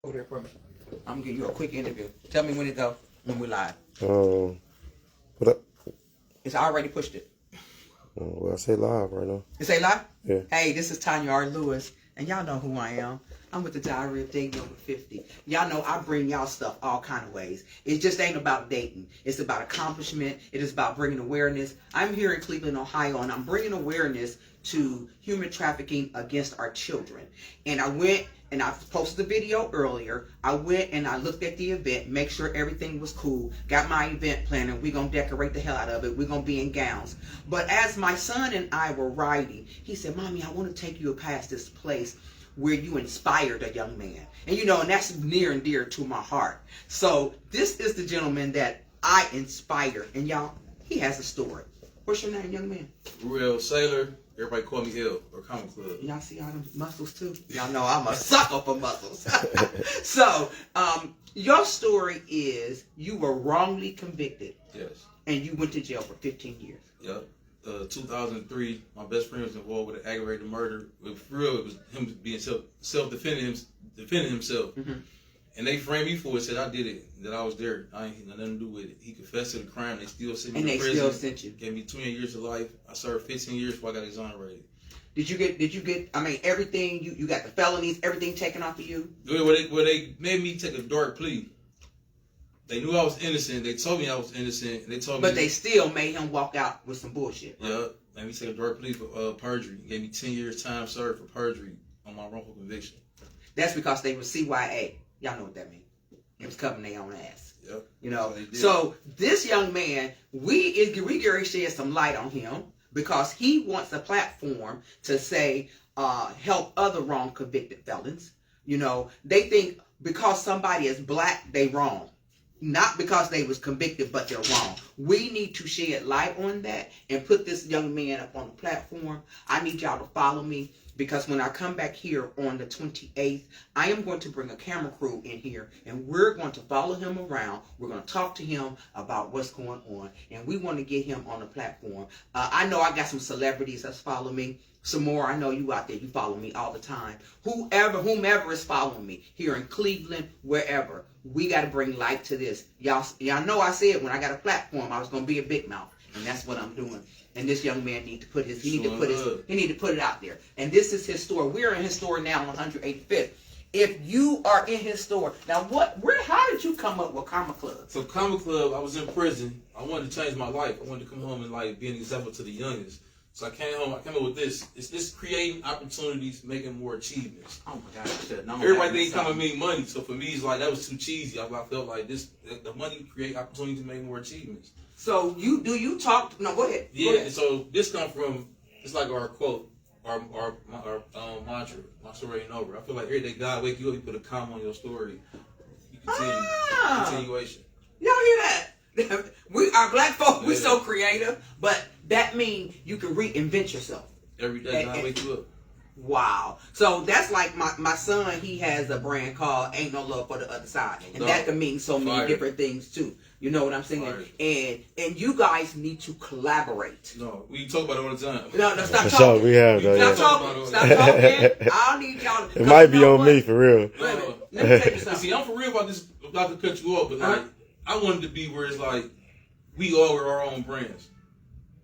Over there for me. I'm gonna give you a quick interview. Tell me when it go. When we live. What up? It's already pushed it. Well, I say live right now. You say live? Yeah. Hey, this is Tonya R. Lewis, and y'all know who I am. I'm with the Diary of Dating Over 50. Y'all know I bring y'all stuff all kind of ways. It just ain't about dating. It's about accomplishment. It is about bringing awareness. I'm here in Cleveland, Ohio, and I'm bringing awareness to human trafficking against our children. And I went and I posted the video earlier. I went and I looked at the event, make sure everything was cool. Got my event planner. We're going to decorate the hell out of it. We're going to be in gowns. But as my son and I were riding, he said, Mommy, I want to take you past this place where you inspired a young man. And and that's near and dear to my heart. So this is the gentleman that I inspired. And y'all, he has a story. What's your name, young man? Real Sailor. Everybody call me L or Comic Club. Y'all see all them muscles too? Y'all know I'm a sucker for muscles. So, your story is you were wrongly convicted. Yes. And you went to jail for 15 years. Yep. 2003, my best friend was involved with an aggravated murder. For real, it was him being self-defending himself. Mm-hmm. And they framed me for it, said I did it, that I was there. I ain't had nothing to do with it. He confessed to the crime. They still sent me to prison. And they still sent you. Gave me 20 years of life. I served 15 years before I got exonerated. Did you get, I mean, everything, you got the felonies, everything taken off of you? Well, they made me take a dark plea. They knew I was innocent. They told me I was innocent. And they told me. But they still made him walk out with some bullshit. Right? Yeah. Made me take a dark plea for perjury. Gave me 10 years time served for perjury on my wrongful conviction. That's because they were CYA. Y'all know what that means. It was covering their own ass. Yep. So this young man, we get ready to shed some light on him because he wants a platform to say, help other wrong convicted felons. They think because somebody is black, they wrong. Not because they was convicted, but they're wrong. We need to shed light on that and put this young man up on the platform. I need y'all to follow me because when I come back here on the 28th, I am going to bring a camera crew in here and we're going to follow him around. We're going to talk to him about what's going on and we want to get him on the platform. I know I got some celebrities that's follow me. Some more, I know you out there, you follow me all the time. Whomever is following me here in Cleveland, wherever, we got to bring light to this. Y'all know I said when I got a platform, I was going to be a big mouth, and that's what I'm doing. And this young man need to put he need to put it out there. And this is his store. We're in his store now on 185th. If you are in his store, now how did you come up with Karma Club? So Comic Club, I was in prison. I wanted to change my life. I wanted to come home and be an example to the youngest. So I came home. I came up with this. It's this creating opportunities, making more achievements. Oh my God! Everybody think come and mean money. So for me, it's like that was too cheesy. I felt like the money create opportunities to make more achievements. So you talk? No, go ahead. Yeah. Go ahead. So this come from it's like our quote, our mantra. My story ain't over. I feel like every day God wake you up, you put a comma on your story. You continue. Continuation. Y'all hear that? We are black folk. We're so creative, but that means you can reinvent yourself. Every day, God wake you up. Wow. So that's like my son, he has a brand called Ain't No Love for the Other Side. And that can mean so many different things too. You know what I'm saying? Fire. And you guys need to collaborate. No, we talk about it all the time. No, stop talking. Sure, we have though. Stop talking. I don't need y'all to. It might be on me for real. Wait a minute. Let me tell you something. See, I'm for real about this, about to cut you off, but I wanted to be where it's like we all are our own brands.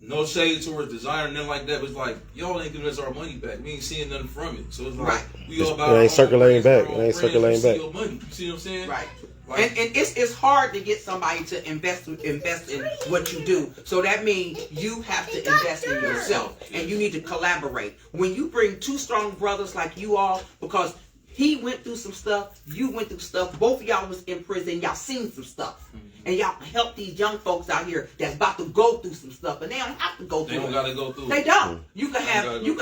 No shade towards designer, nothing like that. But it's like y'all ain't giving us our money back. We ain't seeing nothing from it. So it's like we all about. It ain't circulating back. It ain't circulating back. Your money. You see what I'm saying? Right. And it's hard to get somebody to invest in what you do. So that means you have to invest in yourself, and you need to collaborate. When you bring two strong brothers like you all, because he went through some stuff, you went through stuff. Both of y'all was in prison. Y'all seen some stuff. And y'all help these young folks out here that's about to go through some stuff, and they don't have to go through. They don't gotta go through. They don't. You can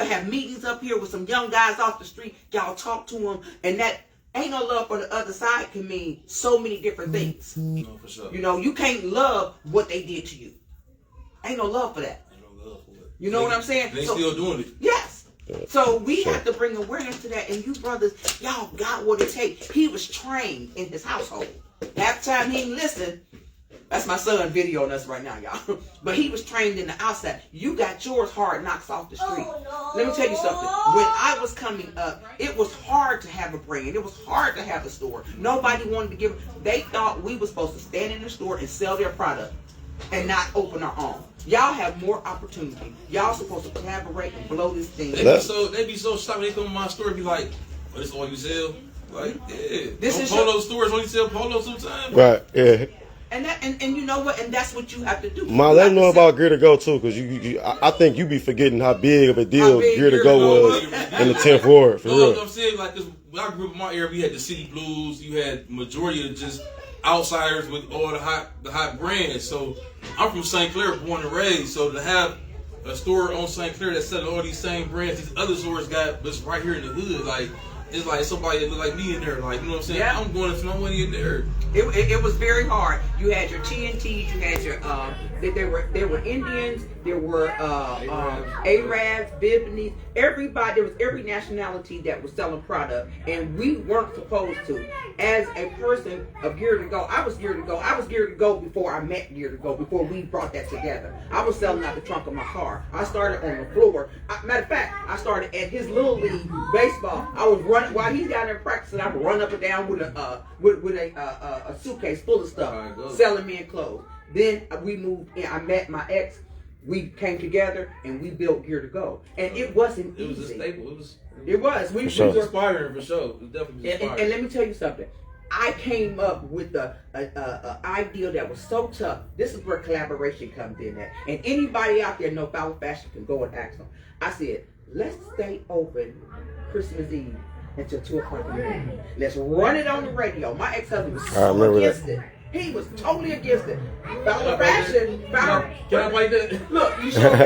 have meetings up here with some young guys off the street. Y'all talk to them, and that Ain't No Love for the Other Side can mean so many different things. No, for sure. You can't love what they did to you. Ain't no love for that. Ain't no love for it. You know what I'm saying? They still doing it. Yes. So we have to bring awareness to that, and you brothers, y'all got what it takes. He was trained in his household. Half the time he didn't listen. That's my son videoing us right now, y'all. But he was trained in the outside. You got yours hard knocks off the street. Let me tell you something. When I was coming up, it was hard to have a brand. It was hard to have a store. Nobody wanted to give. They thought we were supposed to stand in the store and sell their product and not open our own. Y'all have more opportunity. Y'all supposed to collaborate and blow this thing. They be so shocked when they come to my store and be like, "Oh, this all you sell?" Like, yeah. This is polo stores only sell polo sometimes. Right, yeah. And you know what? And that's what you have to do. Ma, let them know about Gear to Go too, because I think you be forgetting how big of a deal Gear to Go was in the 10th Ward, for real. I'm saying, like, this, when I grew up in my area, we had the City Blues, you had majority of just outsiders with all the hot brands. So I'm from St. Clair, born and raised. So to have a store on St. Clair that's selling all these same brands, these other stores got this right here in the hood, like. It's like somebody that look like me in there, like, you know what I'm saying? Yeah. I'm going to throw money in there. It was very hard. You had your TNTs, you had your there were Indians, there were Arabs, Bibonese, everybody. There was every nationality that was selling product, and we weren't supposed to. As a person of Gear to Go, I was Gear to Go. I was Gear to Go before I met Gear to Go. Before we brought that together, I was selling out the trunk of my car. I started on the floor. Matter of fact, I started at his little league baseball. I was running while he's down there practicing. I would run up and down with a suitcase full of stuff, selling men clothes. Then we moved in. I met my ex. We came together and we built Gear to Go. And it wasn't easy. It was a staple. It was. We were inspiring for sure. It was definitely inspiring. And let me tell you something. I came up with a idea that was so tough. This is where collaboration comes in at. And anybody out there know Foul Fashion can go and ask them. I said, let's stay open Christmas Eve until 2 o'clock in the morning. Let's run it on the radio. My ex-husband was so against it. He was totally against it. Foul Fashion. Can I play that? Look, you show me.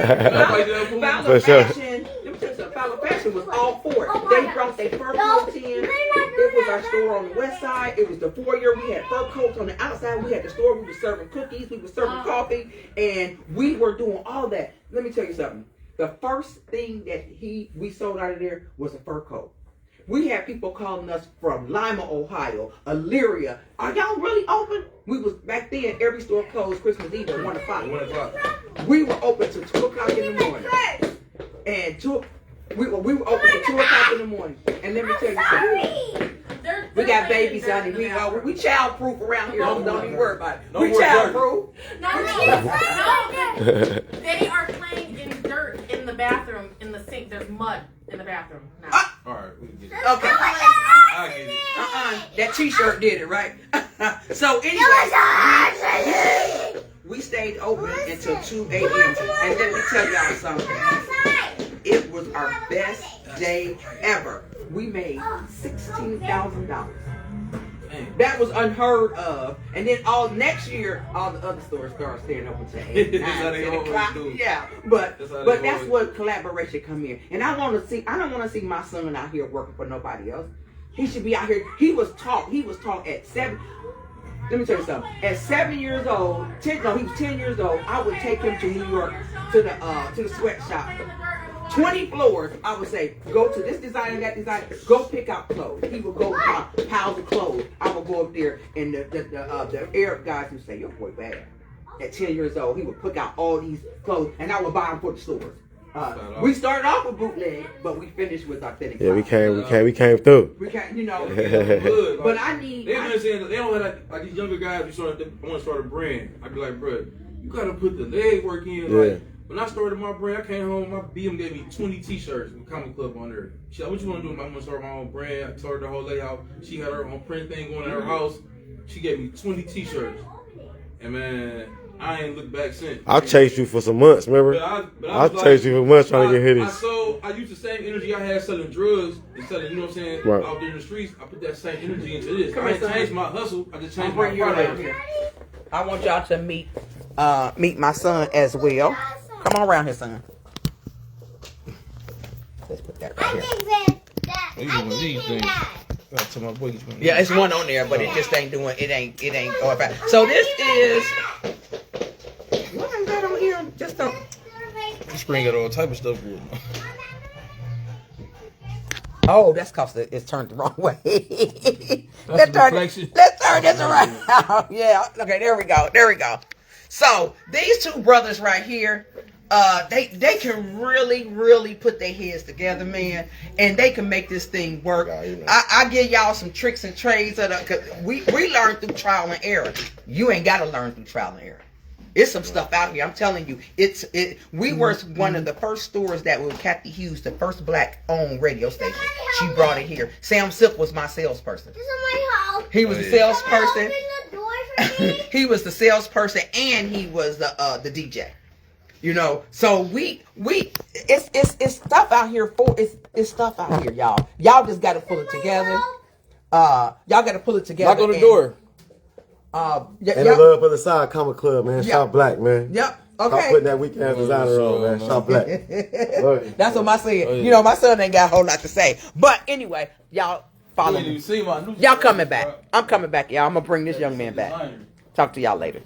Foul Fashion. Let me tell you something. Foul Fashion was all for it. They brought their fur coats in. It was our store on the west side. It was the foyer. We had fur coats on the outside. We had the store. We were serving cookies. We were serving coffee. And we were doing all that. Let me tell you something. The first thing that we sold out of there was a fur coat. We had people calling us from Lima, Ohio, Elyria. Are y'all really open? We was back then. Every store closed Christmas Eve at 1 o'clock. 1 o'clock. We were open till 2 o'clock in the morning. And we were open till 2 o'clock in the morning. And let me tell you something. We got babies out here. We child proof around here. Don't even worry about it. We child proof. No. They are playing in dirt in the bathroom, in the sink. There's mud in the bathroom now. All right, we can get it. Okay. I get it. That t-shirt did it, right? So anyway, we stayed open until 2 a.m. And let me tell y'all something. It was our best day ever. We made $16,000. That was unheard of. And then next year, all the other stores started staying open to 8, 9, 10 o'clock. Yeah, but that's what collaboration come in. And I don't want to see my son out here working for nobody else. He should be out here. He was taught at 7. Let me tell you something. At 7 years old, he was 10 years old. I would take him to New York to the sweatshop. 20 floors, I would say, go to this designer, that designer, go pick out clothes. He would go piles of clothes. I would go up there, and the Arab guys would say, your boy bad. At 10 years old, he would pick out all these clothes, and I would buy them for the stores. We started off with bootleg, but we finished with authentic. Yeah, we came through. We can't, you know. But I need. They understand that they don't have like these younger guys. They want to start a brand. I'd be like, bro, you gotta put the leg work in. Yeah. Like when I started my brand, I came home. My BM gave me 20 T-shirts with Comic Club on there. She like, what you want to do? I'm gonna start my own brand. I told her the whole layout. She had her own print thing going in her house. She gave me 20 T-shirts, and man, I ain't looked back since. I chased you for some months, remember? I chased you for months trying to get hitties. I used the same energy I had selling drugs and selling, you know what I'm saying, right out there in the streets. I put that same energy into this. I didn't change my hustle. I just changed my product. I want y'all to meet my son as well. Come on around here, son. Let's put that right here. Yeah, it's one on there, but it just ain't doing. It ain't going back. So this is. What is that on here? Just don't. The screen got all type of stuff. Oh, that's cause it's turned the wrong way. Let's turn turn this around. Yeah. Okay, there we go. There we go. So these two brothers right here, they can really put their heads together, man, and they can make this thing work. Yeah, you know. I give y'all some tricks and trades cause we learn through trial and error. You ain't gotta learn through trial and error. It's some stuff out here. I'm telling you. We were one of the first stores that was Kathy Hughes, the first black-owned radio station. She brought it here. Sam Silk was my salesperson. He was the salesperson. He was the salesperson, and he was the DJ. You know, so it's stuff out here it's stuff out here, y'all. Y'all just got to pull it together. Y'all got to pull it together. Knock on the door. And the Love for the Side Comic Club, man. Shop black, man. Yep. Stop Okay. putting that weak ass designer on, man. Shop black. That's what my son. You know, my son ain't got a whole lot to say. But anyway, y'all follow me. Y'all coming back. I'm coming back, y'all. I'm gonna bring this young man back. Talk to y'all later.